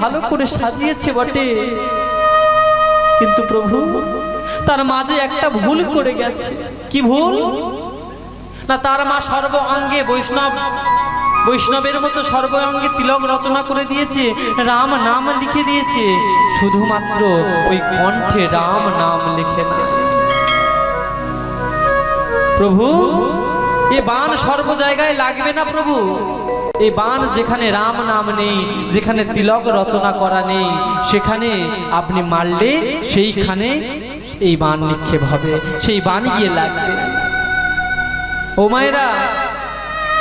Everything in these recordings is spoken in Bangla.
ভালো করে সাজিয়েছে বটে, কিন্তু প্রভু তার মাঝে একটা ভুল করে গেছে। কি ভুল? না, তার মা সর্ব অঙ্গে বৈষ্ণবের মতো সর্ব অঙ্গে তিলক রচনা করে দিয়েছে, রাম নাম লিখে দিয়েছে, শুধুমাত্র ওই কণ্ঠে রাম নাম লিখে না। প্রভু, এ বাণ সর্ব জায়গায় লাগবে না প্রভু। এই বাণ যেখানে রাম নাম নেই, যেখানে তিলক রচনা করা নেই, সেখানে আপনি মারলে সেইখানে এই বাণ নিক্ষেপ হবে, সেই বাণ গিয়ে লাগবে। ও মায়েরা,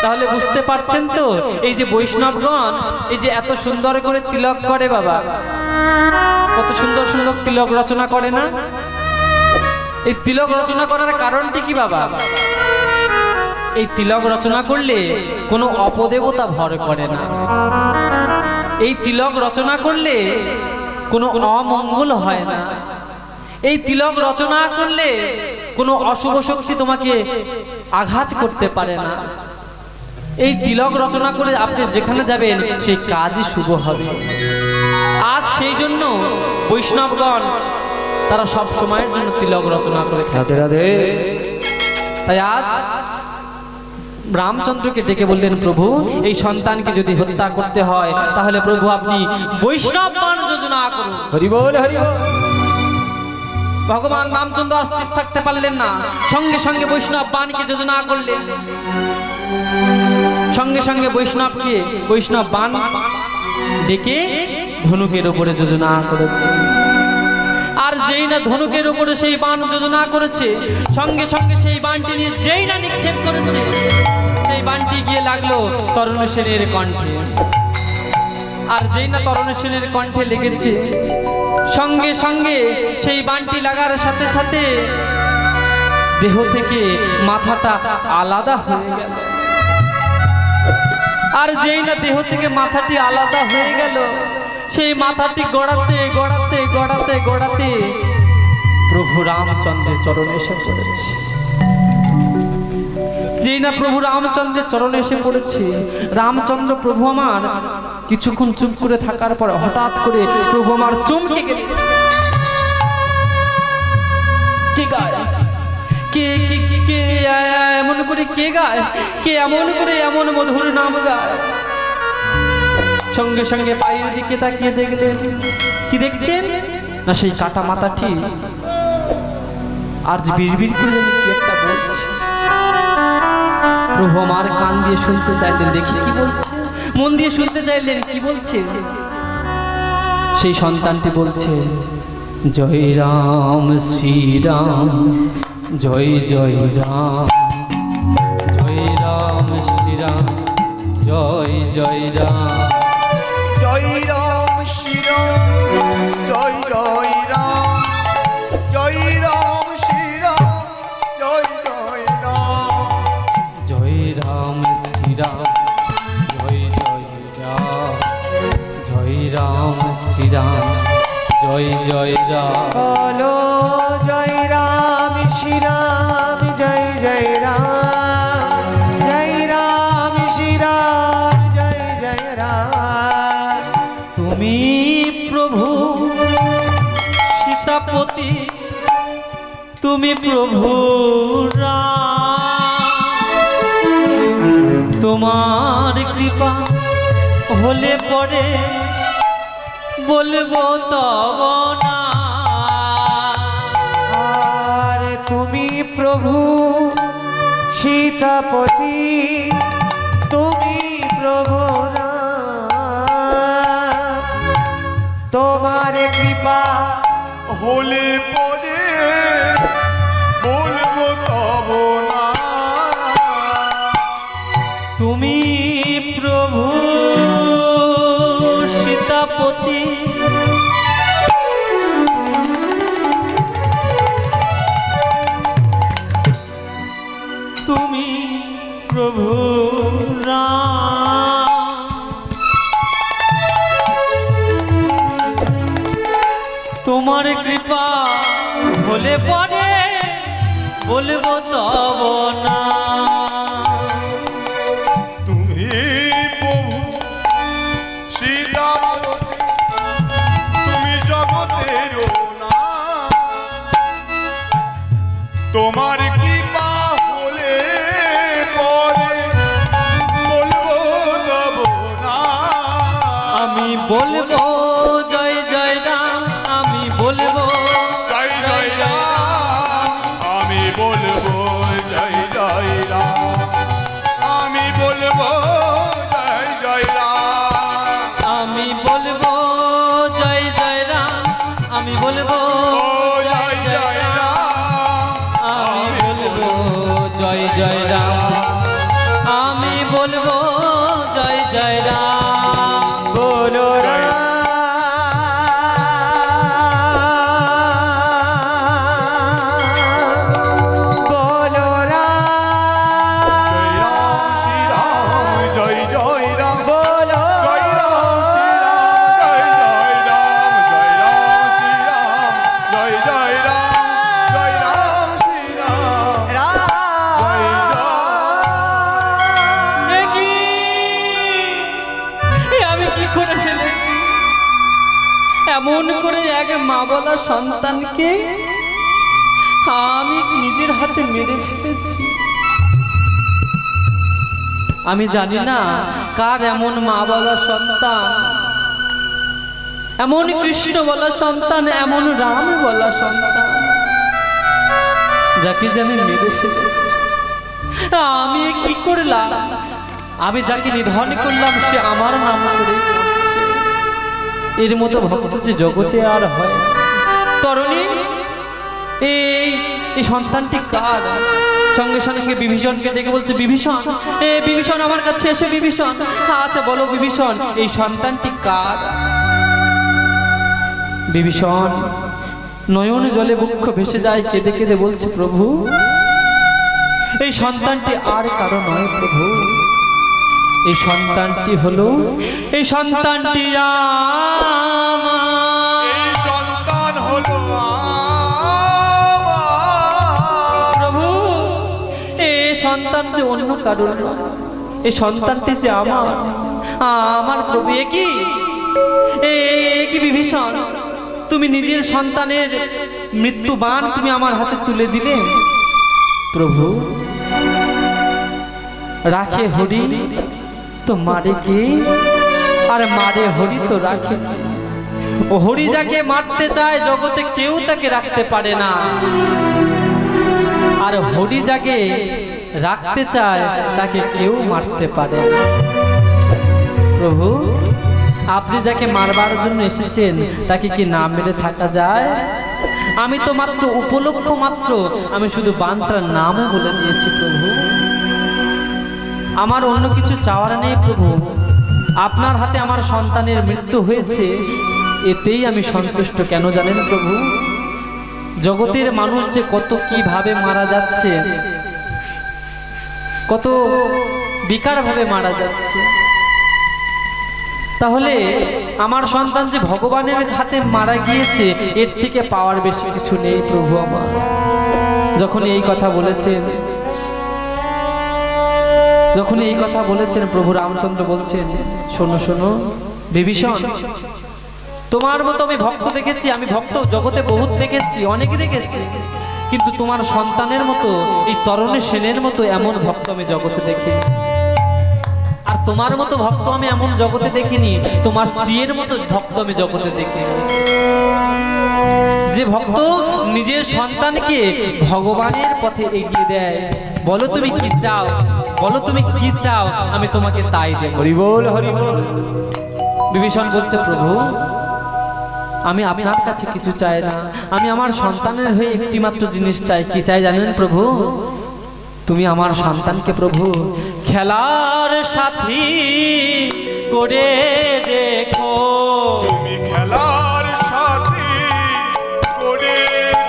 তাহলে বুঝতে পারছেন তো, এই যে বৈষ্ণবগণ এই যে এত সুন্দর করে তিলক করে, বাবা কত সুন্দর সুন্দর তিলক রচনা করে না? এই তিলক রচনা করার কারণটি কি বাবা? এই তিলক রচনা করলে কোনো অপদেবতা ভর করে না। এই তিলক রচনা করলে কোনো অমঙ্গল হয় না। এই তিলক রচনা করলে কোনো অশুভ শক্তি তোমাকে আঘাত করতে পারে না। এই তিলক রচনা করে আপনি যেখানে যাবেন সেই কাজই শুভ হবে। আজ সেই জন্য বৈষ্ণবগণ তারা সব সময়ের জন্য তিলক রচনা করে থাকে। তাই আজ রামচন্দ্রকে ডেকে বললেন, প্রভু এই সন্তানকে যদি হত্যা করতে হয় তাহলে প্রভু আপনি বৈষ্ণব বাণ যোজনা করুন। হরি বল, হরি বল। ভগবান রামচন্দ্র আর স্থির থাকতে পারলেন না, সঙ্গে সঙ্গে বৈষ্ণব বাণকে যোজনা করলেন। সঙ্গে সঙ্গে বৈষ্ণব বাণ ডেকে ধনুকের উপরে যোজনা করেছে। আর যেই না ধনুকের উপরে সেই বাণ যোজনা করেছে, সঙ্গে সঙ্গে সেই বাণটি নিয়ে যেই না নিক্ষেপ করেছে, সেই বাণটি গিয়ে লাগলো তরুণ সেনের কণ্ঠে। আর যেই না তরুণ সেনের কণ্ঠে লেগেছে, সঙ্গে সঙ্গে সেই বাণটি লাগার সাথে সাথে দেহ থেকে মাথাটা আলাদা হয়ে গেল। আর যেই না দেহ থেকে মাথাটি আলাদা হয়ে গেল, সেই মাথাটি গড়াতে গড়াতে গড়াতে গড়াতে প্রভু রামচন্দ্রের চরণে এসে পড়েছে। যেই না প্রভু রামচন্দ্রের চরণে এসে পড়েছে, রামচন্দ্র প্রভু আমার কিছুক্ষণ চুপ করে থাকার পর হঠাৎ করে প্রভু আমার চমকে গেল। কে গায়? কে কে কে এমন করে কে গায়? কে এমন করে এমন মধুর নাম গায়? সঙ্গে সঙ্গে বাইরের দিকে তাকিয়ে দেখলেন। কি দেখছেন? না, সেই কাটা মাথাটি আর বিড়বিড় করে কি একটা বলছে। প্রভু আমার কান দিয়ে শুনতে চাইলেন, দেখি কি বলছে। মন দিয়ে শুনতে চাইলেন কি বলছে। সেই সন্তানটি বলছে, জয় রাম শ্রীরাম, জয় জয় রাম, জয় রাম শ্রীরাম, জয় জয় রাম, জয় রাম শ্রীরাম, জয় জয় রাম, জয় রাম শ্রীরাম, জয় জয় রাম, জয় রাম শ্রীরাম, জয় জয় রাম, জয় রাম শ্রীরাম, জয় জয় রাম। বলো জয় রাম শ্রীরাম, জয় জয় রাম, জয় রাম শ্রীরাম, জয় জয় রাম। তুমি প্রভু সীতাপতি, তুমি প্রভু রাম, তোমার কৃপা হলে পরে বলবো তব না। আর তুমি প্রভু সীতাপতি, তুমি প্রভু রাম, তোমার কৃপা হলে পরে বলবো তব না। তুমি প্রভু সীতাপতি, তুমি প্রভু রাম, তোমার কৃপা হলে পরে বলবো তব না। তুমি প্রভু সীতাপতি, বলবো জয় জয় রাম, আমি বলবো জয় জয় রাম, আমি বলবো জয় জয় রাম, আমি বলবো জয় জয় রাম, আমি বলবো জয় জয় রাম, আমি বলবো ও জয় জয় রাম, আমি বলবো জয় জয় রাম, আমি বলবো জয় জয় রাম। বলো বলো শ্রী রাম, জয় জয় রাম, বলো জয় রাম শ্রী রাম, জয় জয় রাম, জয় রাম শ্রী রাম, জয় জয় রাম, জয় রাম শ্রী রাম, জয় জয়। এ কি? এ আমি কি করে ফেলেছি? এমন করে এক মা বলা সন্তানকে আমি নিজের হাতে মেরে ফেলেছি। আমি জানি না কার এমন মা বলা সন্তান, এমন কৃষ্ণ বলা সন্তান, এমন রাম বলা সন্তান, যাকে যে আমি মেরে ফেলেছি। আমি কি করলাম? আমি যাকে নিধন করলাম সে আমার নাম করে কাঁদছে। এর মতো ভক্ত যে জগতে আর হয় না। তরুণী, এই সন্তানটি কার? সঙ্গে সঙ্গে বিভীষণকে ডেকে বলছে, বিভীষণ, বিভীষণ আমার কাছে এসে, বিভীষণ, আচ্ছা বলো বিভীষণ, এই সন্তানটি কার? বিভীষণ নয়ন জলে বক্ষ ভেসে যায়, কেঁদে কেঁদে বলছে, প্রভু এই সন্তানটি আর কারো নয় প্রভু, এই সন্তানটি হলো, এই সন্তানটি আমার। এই সন্তান হলো প্রভু এই সন্তান যে অন্য কারোর নয়, এই সন্তানটি যে আমার প্রভু। এ কি বিভীষণ, তুমি নিজের সন্তানের মৃত্যুবাণ তুমি আমার হাতে তুলে দিলে। প্রভু রাখে হরি তো মারে কে, আর মারে হরি তো রাখে কে? ও হরি যাকে মারতে চায় জগতে কেউ তাকে রাখতে পারে না, আর হরি যাকে রাখতে চায় তাকে কেউ মারতে পারে না। প্রভু আপনি যাকে মারবার জন্য এসেছেন তাকে কি না মেরে থাকা যায়? আমি তো মাত্র উপলক্ষ মাত্র, আমি শুধু বানটার নামও বলে দিয়েছি প্রভু। আমার অন্য কিছু চাওয়ার নেই প্রভু। আপনার হাতে আমার সন্তানের মৃত্যু হয়েছে, এতেই আমি সন্তুষ্ট। কেন জানেন প্রভু? জগতের মানুষ যে কত কিভাবে মারা যাচ্ছে, কত বিকারভাবে মারা যাচ্ছে, তাহলে আমার সন্তান যে ভগবানের হাতে মারা গিয়েছে, এর থেকে পাওয়ার বেশি কিছু নেই প্রভু আমার। যখন এই কথা বলেছেন, প্রভু রামচন্দ্র বলছেন, শোনো শোনো বিভীষণ, তোমার মতো আমি ভক্ত দেখেছি, আমি ভক্ত জগতে বহুত দেখেছি, অনেকে দেখেছি, কিন্তু তোমার সন্তানের মতো, এই তরণী সেনের মতো এমন ভক্ত আমি জগতে দেখিনি। আর তোমার মতো ভক্ত আমি এমন জগতে দেখিনি, তোমার স্ত্রীর মতো ভক্ত আমি জগতে দেখিনি, যে ভক্ত নিজের সন্তানকে ভগবানের পথে এগিয়ে দেয়। বলো তুমি কি চাও, বলো তুমি কি চাও, আমি তোমাকে তাই দেব। হরি বল হরি বল। বিভীষণ বলছে, প্রভু আমি আপনার কাছে কিছু চাই না, আমি আমার সন্তানের হয়ে একটি মাত্র জিনিস চাই। কি চাই জানেন প্রভু? তুমি আমার সন্তানকে প্রভু খেলার সাথী করে রেখো, তুমি খেলার সাথী করে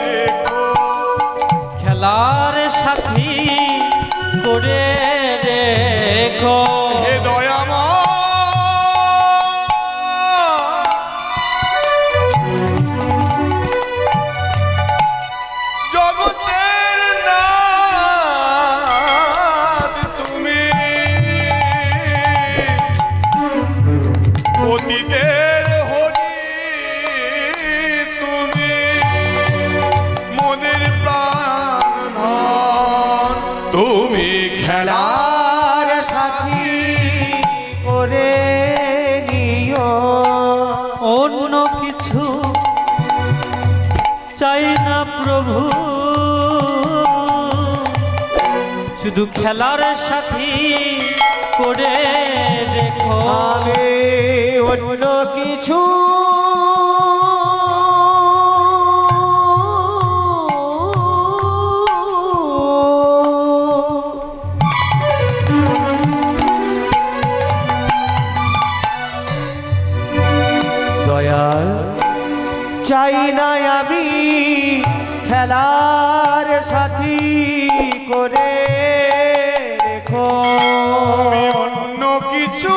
রেখো, খেলার সাথী করে রেখো। হে দয়াময়, জগতের নাথ তুমি, অতীতে অন্য কিছু চাই না প্রভু, শুধু খেলার সাথী করে রেখো। আমি অন্য কিছু দয়াল চাই না আমি, খেলার সাথী করে রেখো। আমি অন্য কিছু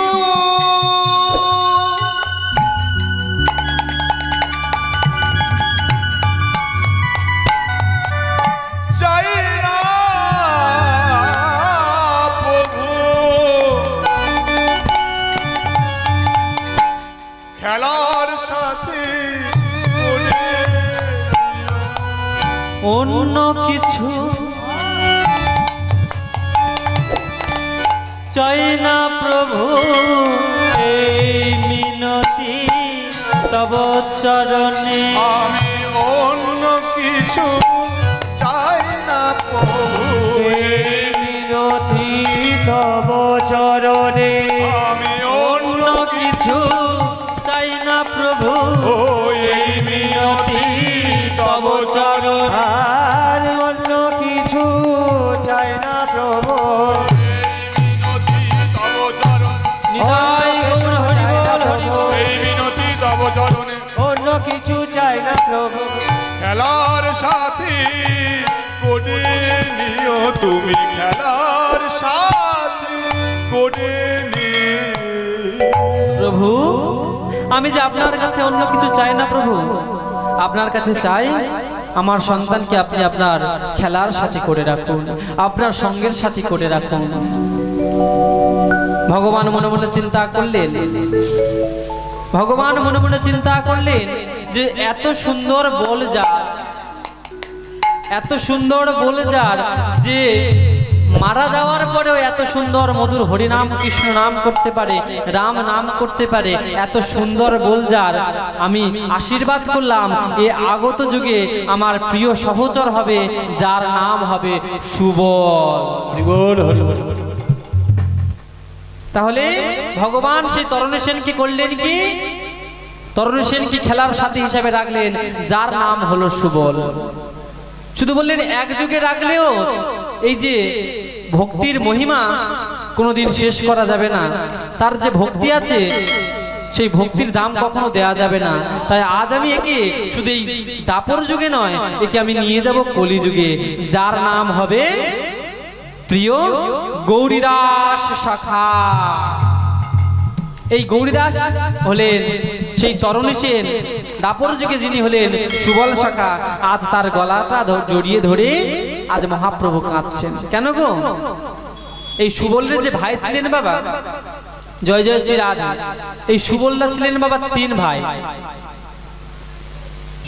চাই না প্রভু, খেলার সাথে অন্য কিছু চাই না প্রভু, এই মিনতি তব চরণে। আমি অন্য কিছু চাই না প্রভু, এই মিনতি তব চরণে। আমি অন্য অন্য কিছু চাই না প্রভু, ও এই মিনতি তব চরণ, আর অন্য কিছু চাই না প্রভু, মিনতি তব চরণ, নিতাই গৌর হরি বল হরি বল। এই মিনতি তব চরণে। অন্য কিছু চাই না প্রভু, খেলার সাথী করে নিও তুমি, খেলার সাথী করে নিও। প্রভু, আমি যে আপনার কাছে অন্য কিছু চাই না প্রভু, আপনার কাছে চাই আমার সন্তানকে আপনি আপনার খেলার সাথী করে রাখুন, আপনার সঙ্গের সাথী করে রাখুন। ভগবান মনে মনে চিন্তা করলেন, ভগবান মনে মনে চিন্তা করলেন যে এত সুন্দর বল যার, এত সুন্দর বল যার, যে মারা যাওয়ার পরেও এত সুন্দর মধুর হরিনাম কৃষ্ণ নাম করতে পারে, রাম নাম করতে পারে, এত সুন্দর বল যার, আমি আশীর্বাদ করলাম এ আগত যুগে আমার প্রিয় সহচর হবে, যার নাম হবে সুবল। হরিবল হরিবল। তাহলে ভগবান সেই তরুণ সেনকে করলেন কি, তরুণ সেনকে খেলার সাথী হিসাবে রাখলেন, যার নাম হলো সুবল। শুধু বললেন এক যুগে রাখলেও এই যে ভক্তির মহিমা কোনোদিন শেষ করা যাবে না, তার যে ভক্তি আছে সেই ভক্তির দাম কখনো দেয়া যাবে না। তাই আজ আমি একে শুধু এই দাপর যুগে নয়, একে আমি নিয়ে যাব কলি যুগে, যার নাম হবে প্রিয় গৌরীদাস শাখা। এই গৌরীদাস হলেন সেই তরুণী সেন, দাপর যুগে যিনি হলেন সুবল শাখা। আজ তার গলাটা জড়িয়ে ধরে আজ মহাপ্রভু কাঁদছেন। কেন গো? এই সুবলের যে ভাই ছিলেন বাবা, জয় জয় শ্রী রাধা, এই সুবলরা ছিলেন বাবা তিন ভাই।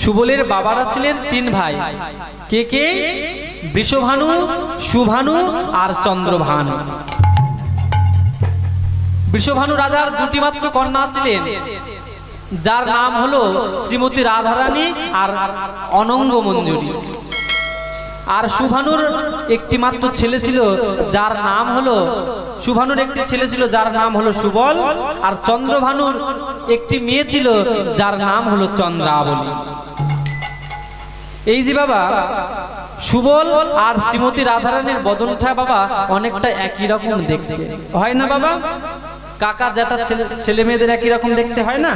সুবলের বাবারা ছিলেন তিন ভাই, কে কে? বৃষভানু, সুভানু আর চন্দ্রভানু। বৃষভানু রাজার দুটি মাত্র কন্যা ছিলেন, যার নাম হলো শ্রীমতী রাধারানী আর অনঙ্গ মঞ্জুরি। আর সুভানুর একটি মাত্র ছেলে ছিল, যার নাম হলো, সুভানুর একটি ছেলে ছিল যার নাম হলো সুবল, আর চন্দ্রভানুর একটি মেয়ে ছিল যার নাম হলো চন্দ্রাবলী। এই যে বাবা সুবল আর শ্রীমতী রাধারানীর বদনটা বাবা অনেকটা একই রকম দেখতে হয় না বাবা? কাকা যেটা ছেলে মেয়েদের একই রকম দেখতে হয় না?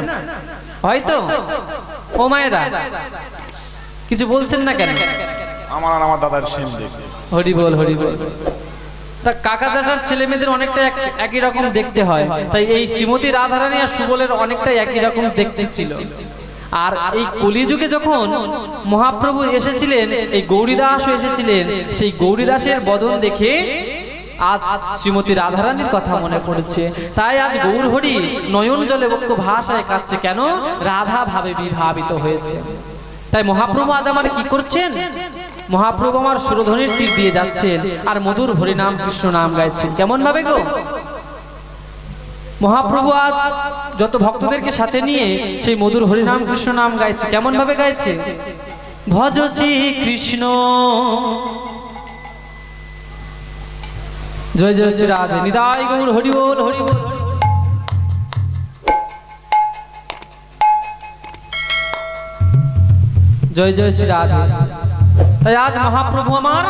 হয়তো ও মায়েরা কিছু বলছেন না কেন? আমার আর আমার দাদার সেম দেখতে। হরি বল হরি বল। তা কাকা জ্যাঠার ছেলে মেয়েদের অনেকটা একই রকম দেখতে হয়, তাই এই শ্রীমতী রাধারানী আর সুবলের অনেকটা একই রকম দেখতে ছিল। আর এই কলিযুগে যখন মহাপ্রভু এসেছিলেন, এই গৌরীদাস এসেছিলেন, সেই গৌরীদাসের বদন দেখে আজ শ্রীমতী রাধারানীর কথা মনে পড়েছে। তাই আজ গৌর হরি নয়ন জলে বক্ষ ভাষায় কাঁদছে। কেন? রাধা ভাবে বিভাবিত হয়েছে। তাই মহাপ্রভু আজ আমার কি করছেন? মহাপ্রভু আমার সুরধ্বনির তীর দিয়ে যাচ্ছেন আর মধুর হরিনাম কৃষ্ণ নাম গাইছেন। কেমন ভাবে গো? মহাপ্রভু আজ যত ভক্তদেরকে সাথে নিয়ে সেই মধুর হরিনাম কৃষ্ণ নাম গাইছে। কেমন ভাবে গাইছে? ভজ শ্রী কৃষ্ণ, জয় জয় শ্রী রাধে, নিতাই গৌর হরি বল হরি বল। জয় জয় শ্রী রাধে। তাই আজ মহাপ্রভু আমার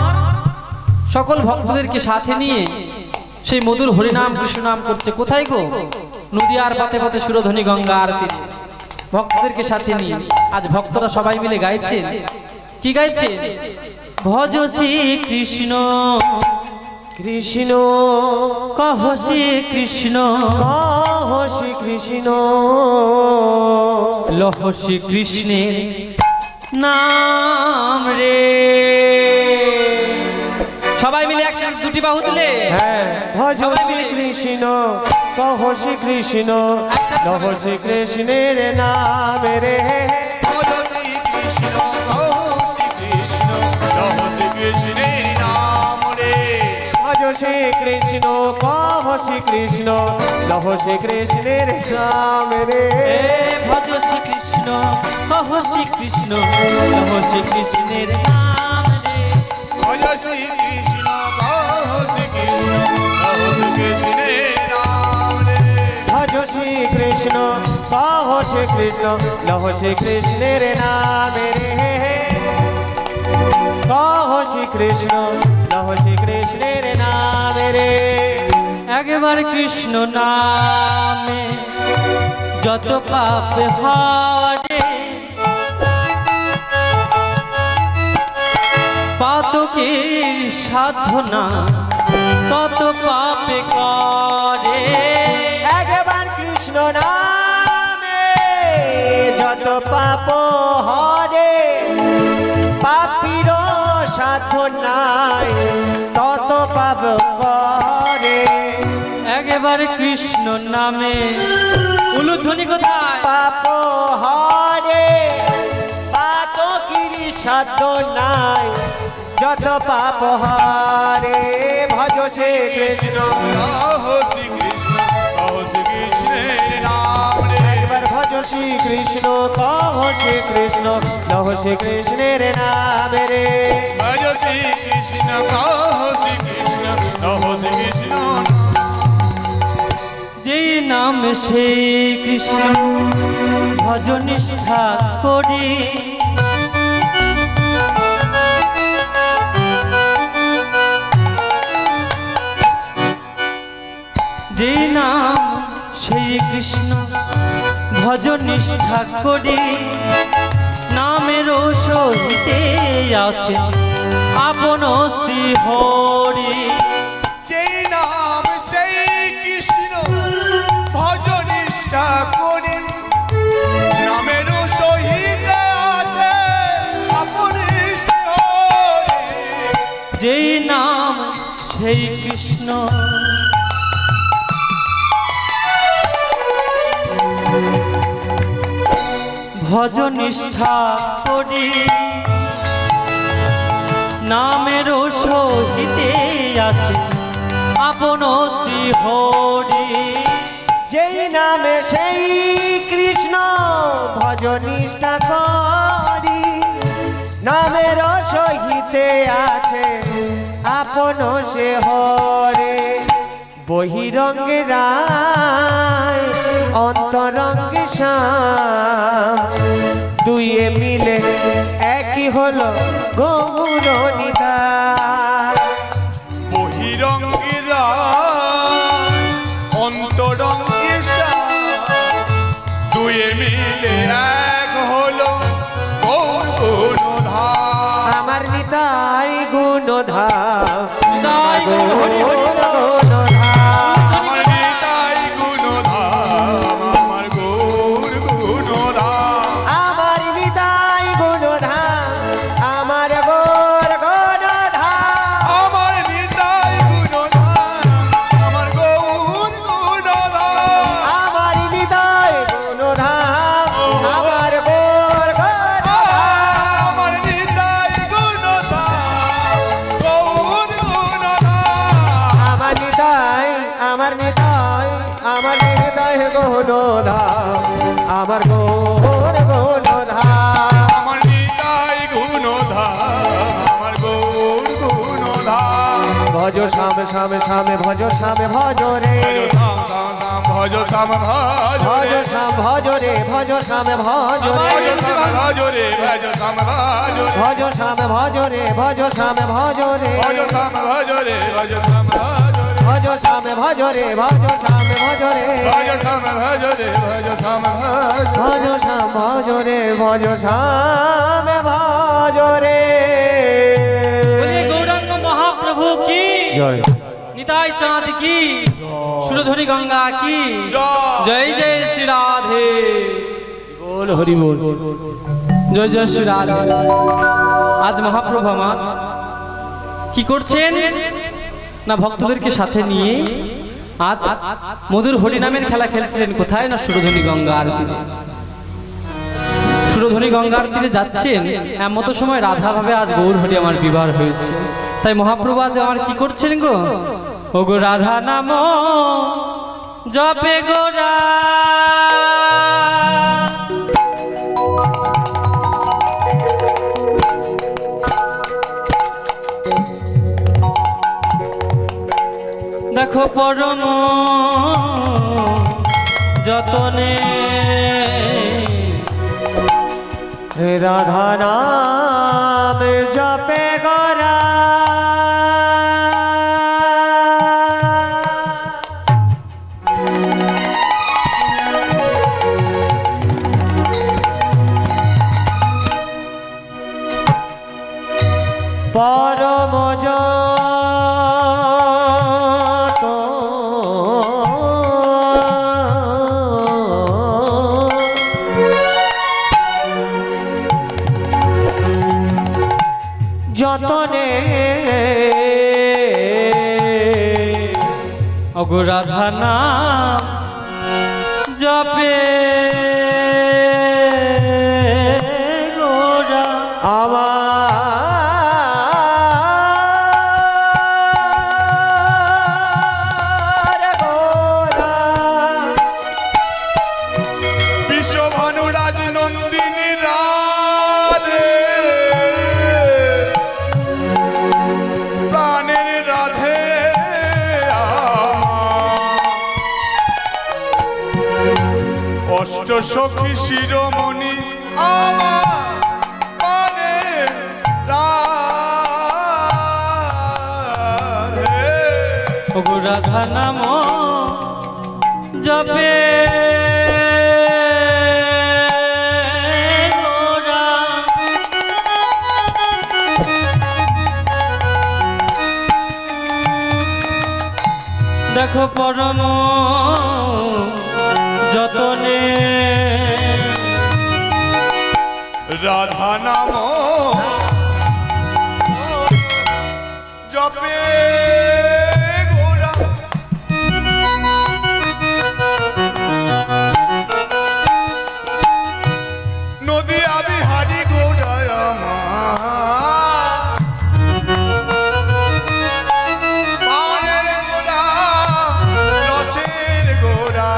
সকল ভক্তদেরকে সাথে নিয়ে সেই মধুর হরিনাম কৃষ্ণ নাম করছে। কোথায় গো? নদীয়ার পাতে পাতে সুরধ্বনি গঙ্গার তীরে ভক্তদেরকে সাথে নিয়ে আজ ভক্তরা সবাই মিলে গাইছে। কি গাইছে? ভজ শ্রী কৃষ্ণ কৃষ্ণ কহ শ্রী কৃষ্ণ, কহ শ্রী কৃষ্ণ, লহ শ্রী কৃষ্ণের নাম রে। সবাই মিলে একসাথে দুটি বাহু তুলে হ্যাঁ, ভজ শ্রী কৃষ্ণ কহ শ্রী কৃষ্ণ, লহ শ্রী কৃষ্ণের নাম রে। ভজ শ্রী কৃষ্ণ, কহ শ্রী কৃষ্ণ, লহ শ্রী কৃষ্ণের নাম রে। ভজ শ্রী কৃষ্ণ কহ শ্রী কৃষ্ণ, লহ শ্রী কৃষ্ণের নাম রে। ভজ শ্রী কৃষ্ণ কহ শ্রী কৃষ্ণ, লহ শ্রী কৃষ্ণের নাম রে। ভজ শ্রী কৃষ্ণ, কহ শ্রী কৃষ্ণ, লহ শ্রী কৃষ্ণের নাম রে। ভজ শ্রী কৃষ্ণ কহ শ্রী কৃষ্ণ, লহ শ্রী কৃষ্ণের নাম রে। কহ শ্রী কৃষ্ণ, লহ শ্রী কৃষ্ণের নাম রে। একবার কৃষ্ণ নামে যত পাপ হরে, পাতকের সাধনা তত পাপে করে। একবার কৃষ্ণ নামে যত পাপ হরে, পাপীর সাধনায় তত পাপ করে। একবার কৃষ্ণ নামে উলুধ্বনি কোথায়? পাপ হরে, পাতকির সাধনায় যত পাপ হরে। ভজ শ্রী কৃষ্ণ, কহ শ্রী কৃষ্ণ, কহ শ্রী কৃষ্ণের নাম রে। একবার ভজ শ্রী কৃষ্ণ কহ শ্রী কৃষ্ণ, লহ শ্রী কৃষ্ণের নাম রে। ভজ শ্রী কৃষ্ণ, কহ শ্রী কৃষ্ণ, লহ শ্রী কৃষ্ণ। যেই নাম সেই কৃষ্ণ ভজ নিষ্ঠা করি, যেই নাম সেই কৃষ্ণ ভজ নিষ্ঠা করি, নামেরও সহিতে আছে আপন শ্রী হরি। যেই নাম সেই কৃষ্ণ ভজ নিষ্ঠা করি, নামেরও সহিত আছে আপন শ্রী হরি। যেই নাম সেই কৃষ্ণ ভজ নিষ্ঠা করি, নামেরও সহিতে আছে আপন শ্রী হরি। যেই নামে সেই কৃষ্ণ ভজ নিষ্ঠা করি, নামের সহিতে আছে আপন সে হরে। বহিরঙ্গে রায় অন্তরঙ্গে শ্যাম, দুইয়ে মিলে একই হলো গৌর নিতাই। বহিরঙ্গের অন্তরঙ্গে দুয়ে মিলে এক হলো গৌর গুণধাম। আমার নিতাই গুণধাম, নিতাই গৌর হরি হরি। গুণধাম। আমার নিতাই গুণধাম, আমার গৌর গুণধাম। আমার নিতাই গুণধাম, আমার গৌর গুণধাম। আমার নিতাই গুণধাম, আমার গৌর গুণধাম। আমার নিতাই গুণধাম, আমার গৌর গুণধাম। আমার নিতাই গুণধাম, গৌর গুণধাম। ভজ শ্যাম শ্যাম শ্যাম ভজ শ্যাম ভজ রে ভজ শ্যাম ভজ ভজ শ্যাম ভজ রে ভজ শ্যাম ভজ রে ভজ রে ভজ শ্যাম ভজ ভজ শ্যাম ভজ রে ভজ শ্যাম ভজ রে ভজ শ্যাম ভজ রে ভজ শ্যাম ভজ ভজ শ্যাম ভজ রে ভজ শ্যাম ভজ রে ভজ শ্যাম ভজ রে ভজ শ্যাম ভজ ভজ শ্যাম ভজ রে ভজ শ্যাম ভজ রে বলিয়ে গৌরাঙ্গ মহাপ্রভু কি জয় নিতাই চাঁদ কি সুরধনী গঙ্গা কি জয় জয় শ্রী রাধে বল হরি বল জয় জয় শ্রী রাধে। আজ মহাপ্রভু আমার কি করছেন না ভক্তদেরকে সাথে নিয়ে আজ মধুর হরিনামের খেলা খেলছিলেন। কোথায় না সুরধনী গঙ্গার তীরে। সুরধনী গঙ্গার তীরে যাচ্ছেন এমতো সময় রাধা ভাবে আজ গৌর হরি আমার বিবাহ হয়েছে। তাই মহাপ্রভু আজ আমার কি করছেন গো ও গো রাধা নাম জপে গোরা দেখো পরম যতনে রাধা নাম জপে গোরা পরম যতনে ওগো রাধা নাম জপে গোরা আমার গোরা বিশ্বভানু রাজনন্দিনী রাধে প্রাণের রাধে অষ্ট সখী শিরোমণি আমার প্রাণের রাধে ওগো রাধা নাম জপে গোরা দেখো পরম যতনে রাধা নাম জপে গোরা নদী আবিহারি গোরা পানের গোরা রসের গোরা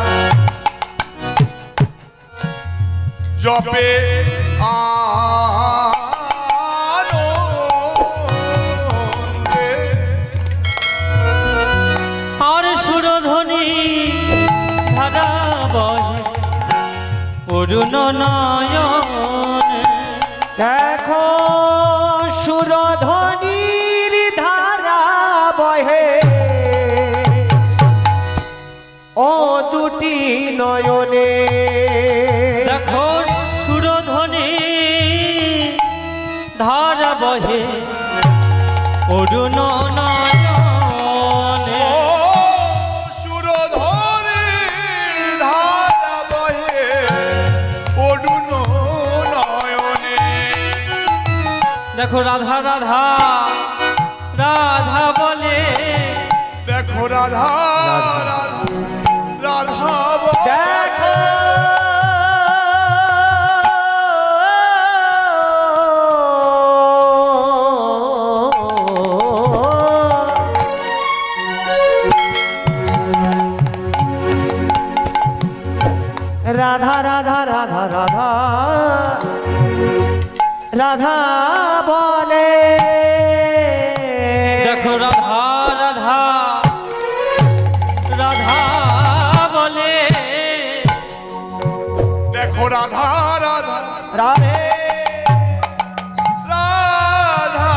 জপে আনন্দে আর সুরধ্বনি ধারা বহে অরুণ নয়ন দেখো সুরধ্বনির ধারা বহে ও দুটি নয়নে দেখো সুরধ্বনি ধারা বহে অরুণ নয়নে ও সুরধরের ধারা বহে অরুণ নয়নে দেখো রাধা রাধা রাধা বলে দেখো রাধা রাধা রাধা বলে দেখো রাধা রাধা রাধা রাধা রাধা বলে দেখো রাধা রাধা রাধে রাধা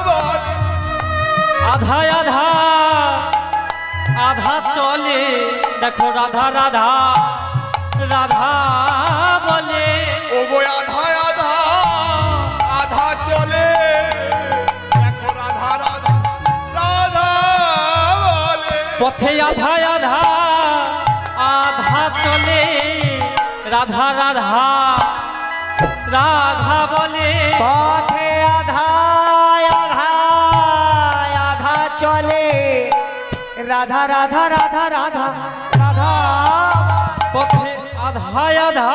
বলে আধা আধা আধা চলে দেখো রাধা রাধা রাধা বলে ও গো আধা আধা আধা চলে দেখো রাধা রাধা রাধা বলে পথে আধা আধা আধা চলে রাধা রাধা রাধা বলে পথে আধা আধা আধা চলে রাধা রাধা রাধা রাধা রাধা পথে আধা আধা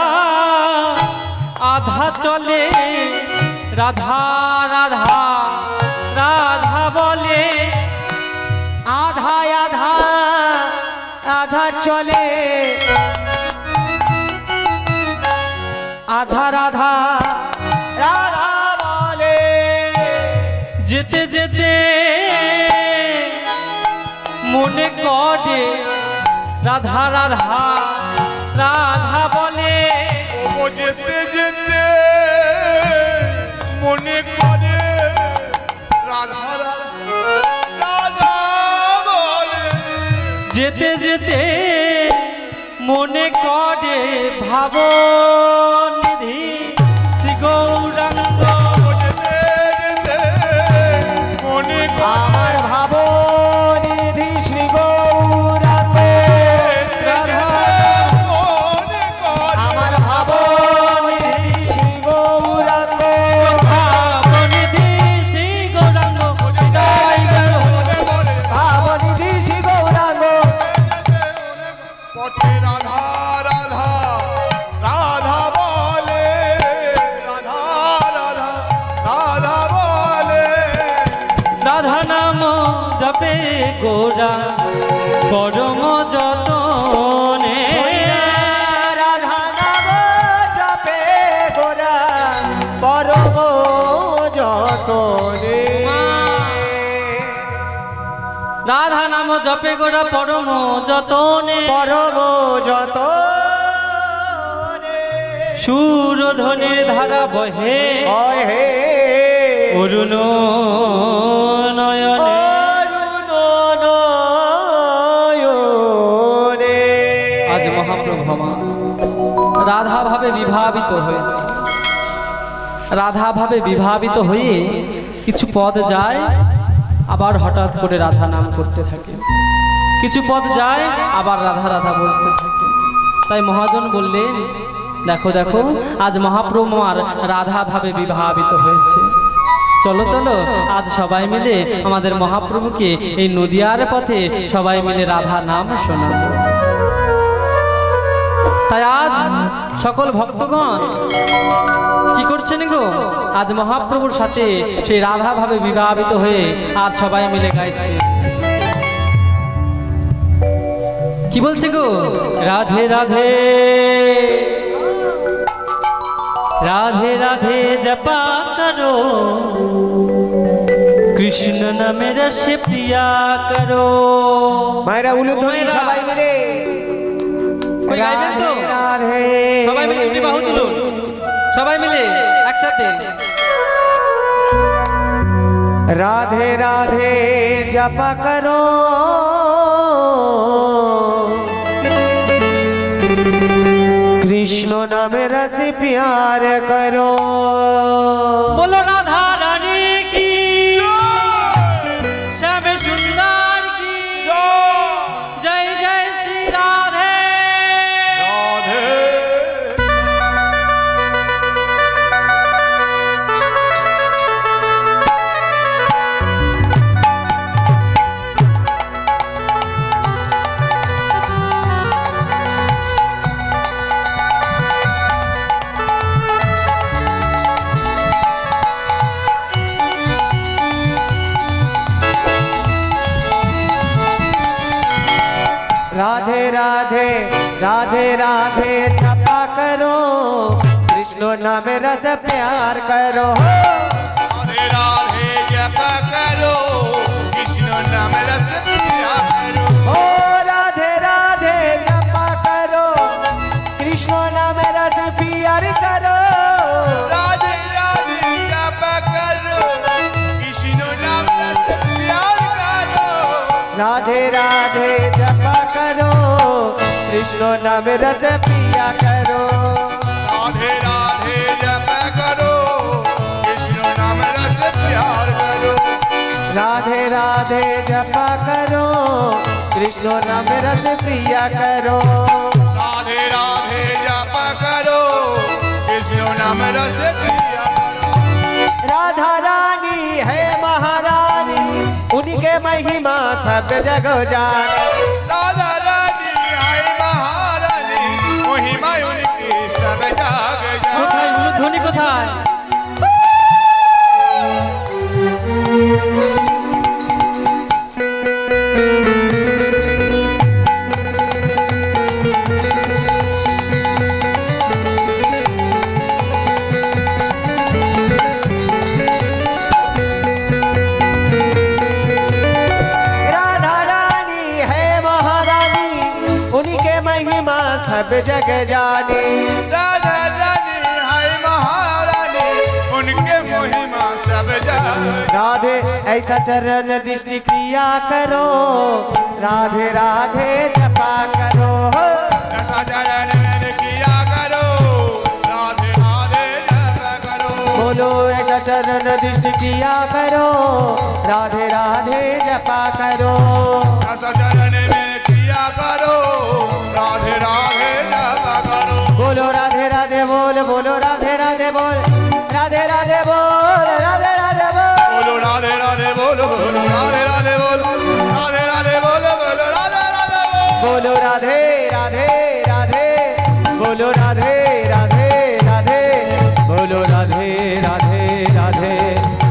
আধা চলে রাধা রাধা রাধা বলে আধা আধা আধা চলে আধা রাধা রাধা বলে যেতে যেতে মনে করে রাধা রাধা রাধা বলে ও গো যেতে যেতে মনে করে রাধা রাধা বলে যেতে যেতে মনে করে ভাব নিধি শ্রী গৌরাঙ্গ ও যেতে যেতে মনে করে আমার ভাব নিধি শ্রী গৌরাঙ্গ রাধা মনে করে আমার ভাব নিধি শ্রী গৌরাঙ্গ ভাব নিধি শ্রী গৌরাঙ্গ হৃদয় গৌর। ভাব নিধি শ্রী গৌরাঙ্গ পথে রাধা রাধা রাধা বলে রাধা রাধা রাধা বলে রাধা নাম জপে গোরা পরম যতনে রাধা নাম জপে গোরা পরম যতনে রাধা নাম জপে গোরা পরম যতনে পরম যত সুরধ্বনির ধারা বহে হে অরুণ নয়নে আজ মহাপ্রভু আমার রাধা ভাবে বিভাবিত হয়েছে। রাধা ভাবে বিভাবিত হয়ে কিছু পদ যায় আবার হঠাৎ করে রাধা নাম করতে থাকে, কিছু পদ যায় আবার রাধা রাধা বলতে থাকে। তাই মহাজন বললেন দেখো দেখো আজ মহাপ্রভু আর রাধা ভাবে বিভাবিত হয়েছে, চলো চলো আজ সবাই মিলে আমাদের মহাপ্রভুকে এই নদিয়ার পথে সবাই মিলে রাধা নাম শোনাবো। তাই আজ সকল ভক্তগণ কি করছেন গো, আজ মহাপ্রভুর সাথে সেই রাধা ভাবে বিভাবিত হয়ে আজ সবাই মিলে গাইছে। কি বলছে গো, রাধে রাধে রাধে রাধে জপা করো, কৃষ্ণ নামে রসে প্রিয়া করো। মায়েরা উলুধ্বনি সবাই মিলে কই গাইবেন তো? রাধে সবাই মিলে দুটি বাহু তুলুন, সবাই মিলে একসাথে। রাধে রাধে জপা করো, কৃষ্ণ নামে রস প্यार करो। बोलो राधा रानी की, श्याम सुंदर की जय जय श्री राधे। রাধে राधे राधे राधे राधे जपा करो, कृष्ण नाम रस प्यार करो। রাধে রাধে জপ করো, কৃষ্ণ নাম রস প্রিয়া করো। ओ राधे राधे जपा करो, कृष्ण नाम रस प्यार करो। राधे राधे जपा करो कृष्ण नाम रस पिया करो राधे राधे जप करो कृष्ण नाम रस प्यार करो राधे राधे जपा करो कृष्ण नाम रस पिया करो राधे राधे जप करो कृष्ण नाम रस प्रिया करो राधा रानी है महारानी उनके महिमा सब जग जाने राधा रानी आई महारानी महिमा उनकी सब जाग কোথায় উলুধ্বনি কোথায়? राधा रानी है महारानी उनके महिमा सब जग जाने राधा रानी आई महारानी उनके महिमा सब जाग राधे ऐसा चरण दृष्टि क्रिया करो राधे राधे जपा करो दशा चरण में किया करो राधे राधे जप करो बोलो ऐसा चरण दृष्टि क्रिया करो राधे राधे जपा करो दशा चरण में किया करो राधे राधे जप करो बोलो राधे राधे बोलो राधे राधे बोल राधे राधे बोल राधे राधे बोल बोलो राधे राधे बोलो बोलो राधे राधे बोलो राधे राधे बोलो बोलो राधे राधे बोलो राधे राधे राधे बोलो राधे राधे राधे बोलो राधे राधे राधे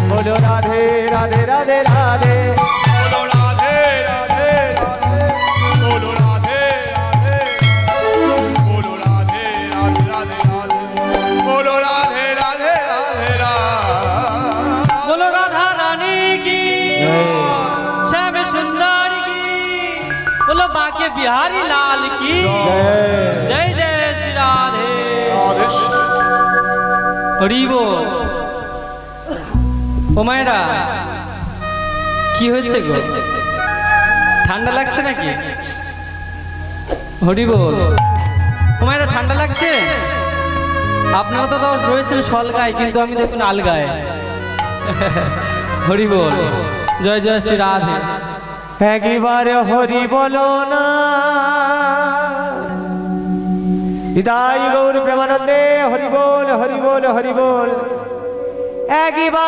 बोलो राधे राधे राधे राधे बोलो राधे राधे राधे बोलो राधे राधे बोलो राधे राधे राधे राधे बोलो राधे राधे राधे राधे बोलो राधा रानी की, श्याम सुंदर की, बोलो बाके बिहारी लाल की जय जय श्री राधे। হরিবো ও মায়েরা কি হয়েছে গো, ঠান্ডা লাগছে নাকি? হরিবল ও মায়েরা ঠান্ডা লাগছে? আপনারা তো রয়েছেন সলগায়, কিন্তু আমি দেখুন আলগায়। হরিবল জয় জয় শ্রী রাধে। একবার হরি বলো না হৃদয় গৌর প্রেমানন্দে হরি বল হরি বল হরি বল একবার